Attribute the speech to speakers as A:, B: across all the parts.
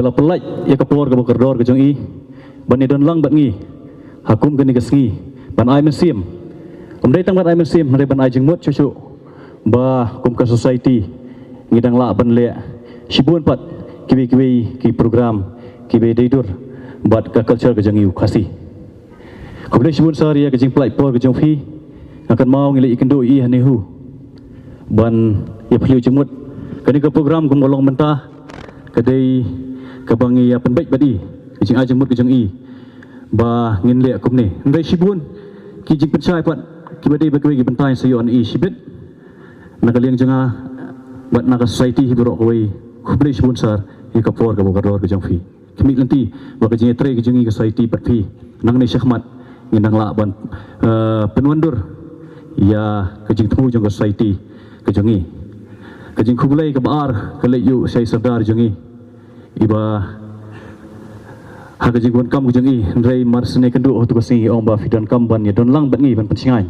A: kibala pelaj ya kapor ka bokerdor ka jong i ban don lang bat ngi hakum gani gasngi ban ai mesim umdai tang bat ai mesim mare ban ai jengmut chuchu ba kum ka society ngidang la ban le shibun pat kiwi ki program kiwi deidur bat ka culture ka jong i khasi kublai shibun saria ka jing plai por ka jong fi akan mau ngile ikendu i hanehu ban ya phliu jengmut kani ka program kum olong mentah kadai kabangi ya penbaik badi kijing ajeng mut kijing i ba ngin le kum ni ndai shibun kijing pensai pat kibadai bakwe gi bentai sayo an i shibit nakaliang janga bat naka society hibro koi kublai shibun sar i kapor ka bokador kijing fi kimi lanti ba kijing tre kijing i society pat fi nang nei syahmat ngindang la ban penwandur ya kijing thu jang society kijing i kajing kublai ke baar ke leyu sai sardar jungi iba ha kajing wan kam jungi ndrai marsne kendu tu kasi ong ba fidan kam ban ya don lang bat ngi ban pensingai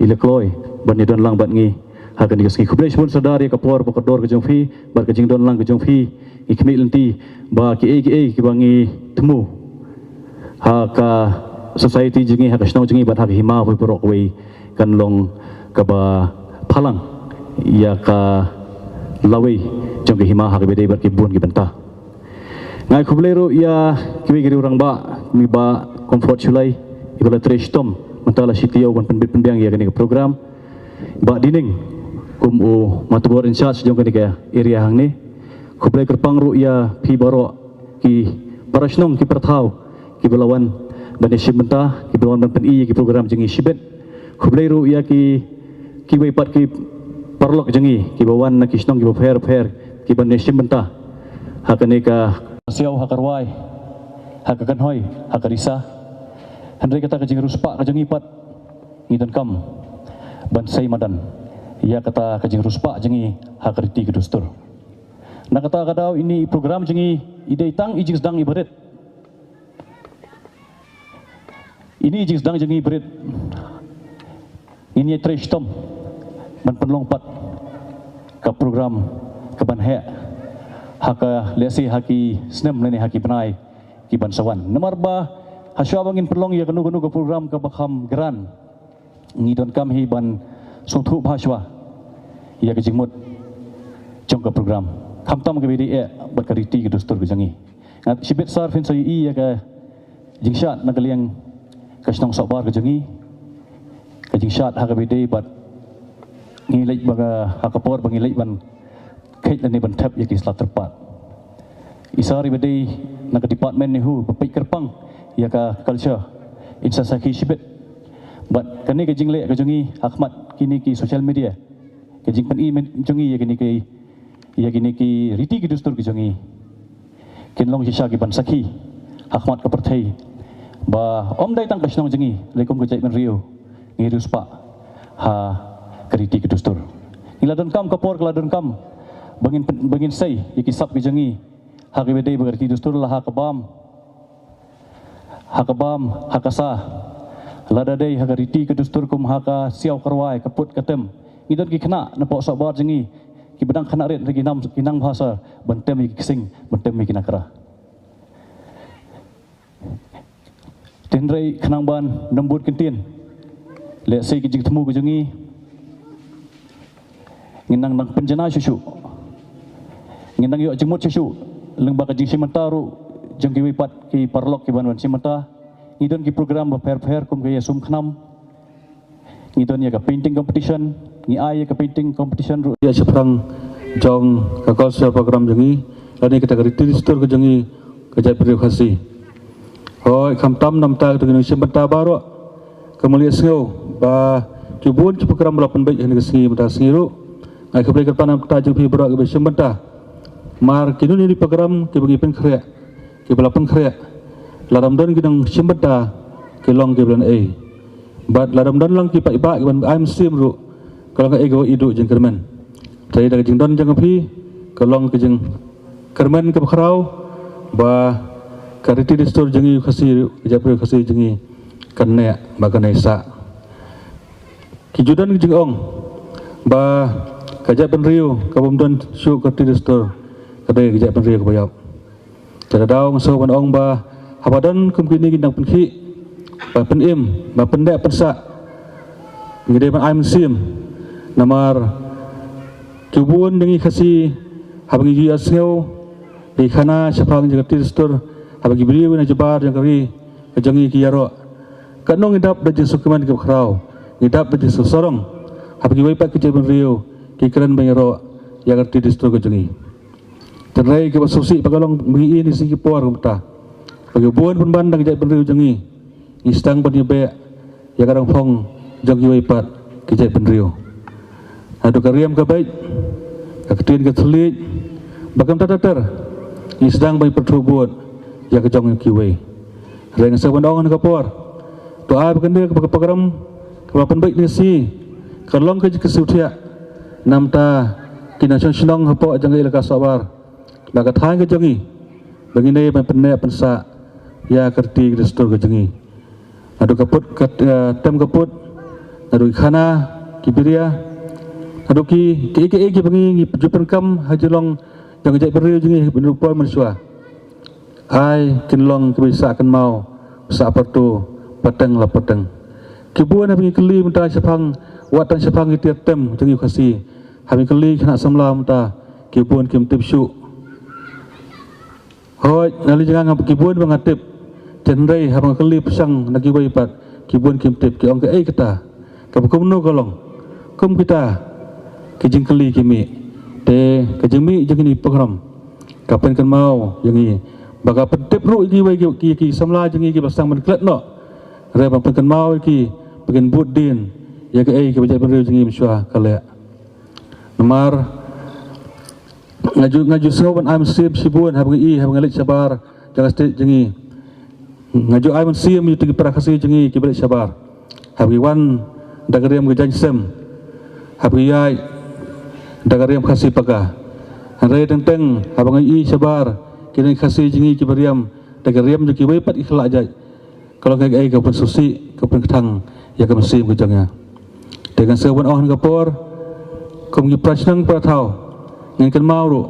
A: ile kloi ban ya don lang bat ngi ha kan dikas kublai shbun sardar ya kapor pakador ke jungfi bar kajing don lang ke jungfi ikmi lenti ba ki bangi temu ha ka society jungi ha kasnau jungi bat ha hima voi porok wei kan long ka ba phalang ya ka lawai jong ke hima ha ke bedai bar ke bun ke benta ngai khublero ya kiwi giri orang ba mi ba comfort chulai ibala tresh tom mentala sitio ban penbit penbiang ya ke program ba dining kum o matubor in charge jong ke area hang ni khublai kerpang ru ya phi baro ki parasnong ki perthau ki belawan ban shib benta ki belawan ban pen i ki program jengi shibet khublai ru ya ki wei pat ki parlok jengi ki bawan na kisnong ki fair ki ban nesim benta hakane ka siau hakarwai hakakan hoi hakarisa handai kata ka jing ruspa ka jengi pat ngidan kam ban sai madan ya kata ka jing ruspa jengi hakariti ke dustur na kata kadau ini program jengi ide tang ijing sedang ibarat ini ijing sedang jengi ibarat ini tresh tom ban penlongpat ke program ke ban he haka lesi haki snem leni haki benai ki ban sawan nomor ba hasya bangin penlong ya kanu ke program ke bakham geran ngidon kam hi ban sungthu bhaswa ya ke jingmut jong ke program khamtam ke bidi e berkariti ke dustur ke jangi ngat sibet sar fin sai i ya ke jingshat nagaliang kasnong sabar ke jangi ke jingshat haka bidi bat ngilai baga hakapor bangilai ban kait ni ban tap ya kisla terpat isari bedai nak department ni hu bapai kerpang ya ka culture insa saki shibet bat kani ke jingle ke jungi ahmad kini ki social media ke jing pen i jungi ya kini ki riti ki dustur ki jungi kinlong sisa ki ban saki ahmad ka perthai ba om dai tang kasnong jungi lekum ke jai men rio ngirus pa ha kariti ke dustur iladon kam kapor keladon kam bangin sai ikisap ke jangi hak bedai berarti dustur lah hakabam hakasa lada dai hakariti ke dustur kum haka siau karwai kaput katem idon ki kena napok sabar jangi ki bedang kena ret lagi kinang bahasa bentem ki kising bentem ki nakra tindrai kenang ban nembut kentin le sai ki jing temu ke jangi nginang nang penjana susu nginang yo jemut susu lengba ka jing simentaru jeng ki wipat ki parlok ki banwan simenta ngidon ki program ba fair kum ke sum khnam ngidon ya ka painting competition ngi ai ka painting competition ru ya seprang jong ka culture program jengi lani kita kariti store ke jengi ke jai privasi hoi khamtam namta ke simenta baro kemulia sngau ba cubun program lapan baik yang ngi mata singiru ai keblai kerpanam ta jeng pi bro ke besem benta mar kinu ni program ke bagi pen khrea ke belapan khrea laram don gidang simbeta ke long ke bulan a bat laram don lang ki pai ba ke ban am sim ru kalau ka ego idu jeng kermen tai da jeng don jeng pi ke long ke jeng kermen ke khrau ba kariti distur jengi khasi japre khasi jengi kanne ba kanesa ki judan jeng ong ba kajak penriu kabum don syuk karti distur kadai kajak penriu kebayap
B: Cara daw ng so ong ba habadan kum kini ginang penki ba penim ba pendek pensa ngide ban aim sim namar kibun dengi khasi habangi gi asneu di khana syapang jaga tistur habangi beliau na jabar yang kari jangi ki yaro kanong idap da jesukuman ke khrau idap da jesusorong habangi wai pak ke ban riu ki kran bangero yang arti tistur ke jangi terai ke basusi pagalong bagi ini sigi por kumta bagi buan pun bandang jai penriu jangi istang pan yebe ya kadang phong jang yoi pat ke jai penriu adu kariam ke baik ketuin ke selit bagam tatater istang bai pertubuat ya ke jang kiwei reng saban ong ke por doa bekende ke program ke pan baik nisi kalong ke kesutia namta kina senong hapo jang ilaka sabar laga thang ke jangi bangine ban penne pensa ya kerti kristur ke jangi adu kaput tem kaput adu khana kibiria adu ki bangi jupen kam hajulong jang jai beriu jangi benupol mensua ai kinlong kebisa kan mau sa pertu pateng la pateng kibuan bangi keli menta sepang watang sepang itu tem jangi khasi hami keli khana samla menta kibuan kim tipsu hoi nali jangan ngap kibun bangatip jendrai habang keli pesang nagi wai pat kibun kim tip ki ong ke kita kabukum no kolong kum kita kijing keli kimi te kejemi jeng ini program kapan kan mau jengi baga pentip ru ki wai ki samla jengi ki basang man klet no re bang kan mau ki bagian budin ya ke ki bajak benriu jengi msua kale nomor ngaju sawan am sim sibun habang ngelit sabar jangan state jengi ngaju am sim itu prakasi jengi kibalik sabar habang wan dagariam gejan sem habang yai dagariam khasi paga hanrai tenteng habang sabar kini khasi jengi kibariam dagariam jeki wai pat ikhla ajai kalau kayak ke susi ke pentang ya ke mesim gejangnya dengan sawan on kapor kum gi prasnang pratau ngan kan mau ru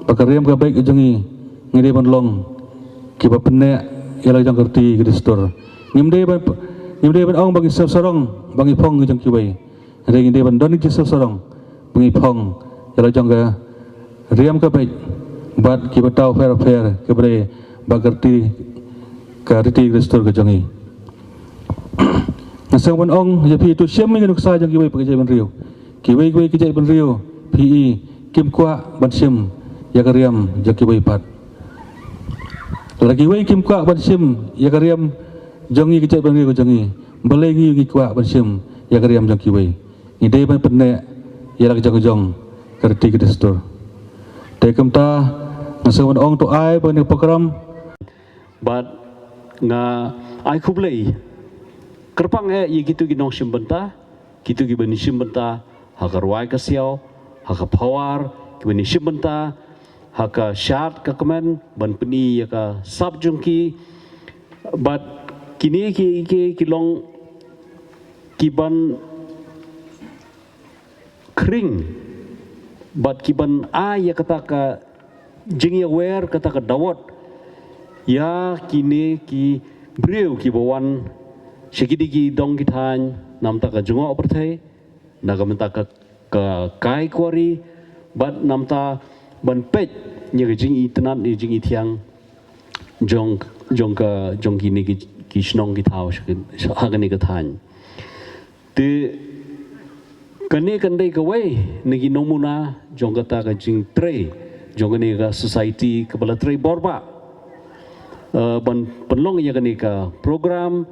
B: pakariam ka baik jangi ngide ban long ki ba penne yala jang kerti kristur ngimde ban ong bagi sorong bagi phong jang ki bai re ngide ban don ki sorong bagi phong yala jang ka riam ka baik bat ki batau fair ke bre bagerti ka riti kristur ka jangi nasang ban ong ya pi tu syam ngan uksa jang ki bai pakai ban riu ki bai ki jai ban riu pi kim kwa ban sim ya kariam jaki wai pat lagi wai kim kwa ban sim ya kariam jangi kecek ban riu jangi belengi ngi kwa ban sim ya kariam jaki wai ni dei ban penne ya lagi jong kerti kristur te kamta ngasawan ong to ai ban program
C: but nga ai khublei kerpang ye gitu ginong sim benta gitu gi ban sim benta hakarwai kasiau haka pawar kini shibenta haka shat ka komen ban peni ya ka sab jungki but kini ki long kiban kring but kiban ya kata ka jingi aware kata ka dawat ya kini ki breu ki bawan shigidi ki dong kitan namta ka jungo operthai nagamenta ka kai kwari bat namta ban pet nya jing itnat ni jing ithiang jong kini ki snong ki thau hagani ka than te kane kandai ka wai ni ki nomuna jong kata ka jing tre jong ni ka society ka bala tre borba ban penlong ya kani ka program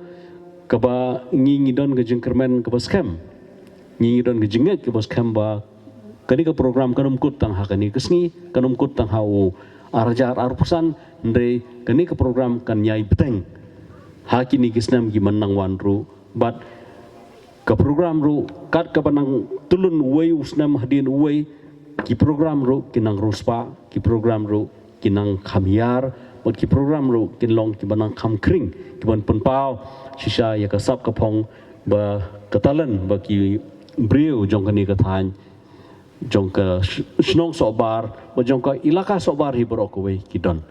C: ka ba ngi don ka jing kermen ka ba scam ni don gejinget ke bos kamba kani ka program kanum kut tang hakani kesni kanum kut tang hau arjar arpusan ndre kani ka program kan nyai beteng hakini kisnam gi manang wanru but ka program ru kat ka panang tulun wei usnam hadin wei ki program ru kinang ruspa ki program ru kinang khamiar bot ki program ru kinlong ki banang kham kring ki ban punpau shisha ya ka sap ka phong ba katalan ba ki breu jong kani ka than jong ka snong sobar ba jong ka ilaka sobar hi borok we kidon